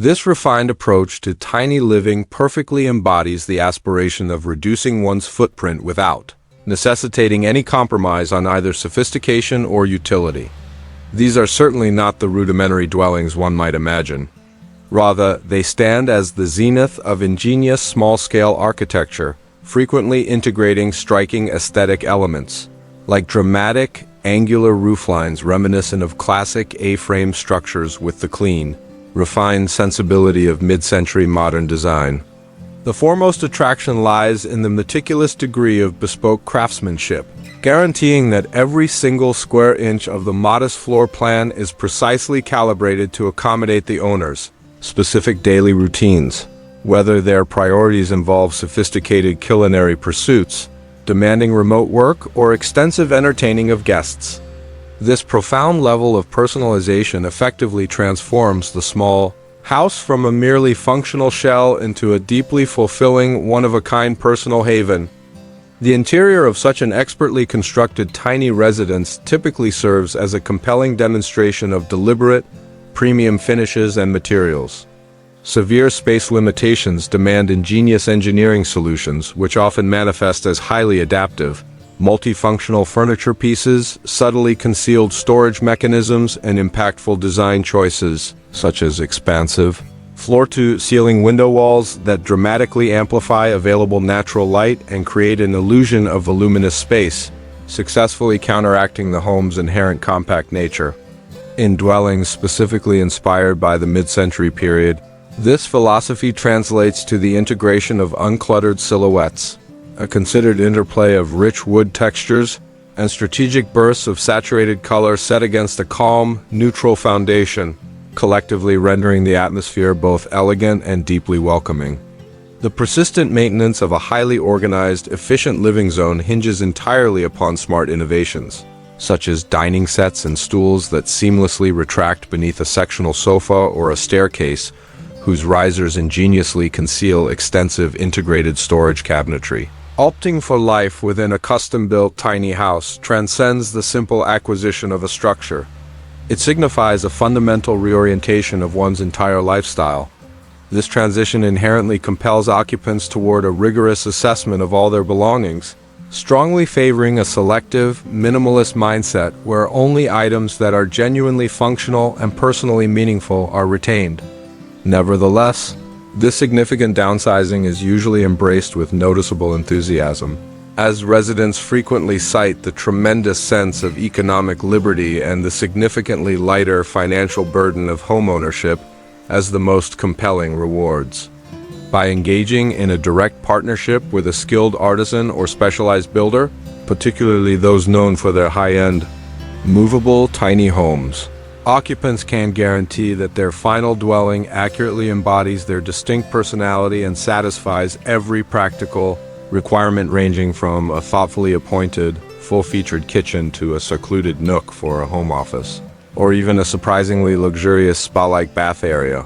This refined approach to tiny living perfectly embodies the aspiration of reducing one's footprint without necessitating any compromise on either sophistication or utility. These are certainly not the rudimentary dwellings one might imagine. Rather, they stand as the zenith of ingenious small-scale architecture, frequently integrating striking aesthetic elements, like dramatic, angular rooflines reminiscent of classic A-frame structures with the clean, refined sensibility of mid-century modern design. The foremost attraction lies in the meticulous degree of bespoke craftsmanship, guaranteeing that every single square inch of the modest floor plan is precisely calibrated to accommodate the owner's specific daily routines, whether their priorities involve sophisticated culinary pursuits, demanding remote work, or extensive entertaining of guests. This profound level of personalization effectively transforms the small house from a merely functional shell into a deeply fulfilling, one-of-a-kind personal haven. The interior of such an expertly constructed tiny residence typically serves as a compelling demonstration of deliberate, premium finishes and materials. Severe space limitations demand ingenious engineering solutions, which often manifest as highly adaptive, multifunctional furniture pieces, subtly concealed storage mechanisms, and impactful design choices, such as expansive, floor-to-ceiling window walls that dramatically amplify available natural light and create an illusion of voluminous space, successfully counteracting the home's inherent compact nature. In dwellings specifically inspired by the mid-century period, this philosophy translates to the integration of uncluttered silhouettes, a considered interplay of rich wood textures, and strategic bursts of saturated color set against a calm, neutral foundation, collectively rendering the atmosphere both elegant and deeply welcoming. The persistent maintenance of a highly organized, efficient living zone hinges entirely upon smart innovations, such as dining sets and stools that seamlessly retract beneath a sectional sofa or a staircase, whose risers ingeniously conceal extensive integrated storage cabinetry. Opting for life within a custom-built tiny house transcends the simple acquisition of a structure. It signifies a fundamental reorientation of one's entire lifestyle. This transition inherently compels occupants toward a rigorous assessment of all their belongings, strongly favoring a selective, minimalist mindset where only items that are genuinely functional and personally meaningful are retained. Nevertheless, this significant downsizing is usually embraced with noticeable enthusiasm, as residents frequently cite the tremendous sense of economic liberty and the significantly lighter financial burden of homeownership as the most compelling rewards. By engaging in a direct partnership with a skilled artisan or specialized builder, particularly those known for their high-end, movable tiny homes, occupants can guarantee that their final dwelling accurately embodies their distinct personality and satisfies every practical requirement, ranging from a thoughtfully appointed, full-featured kitchen to a secluded nook for a home office, or even a surprisingly luxurious spa-like bath area.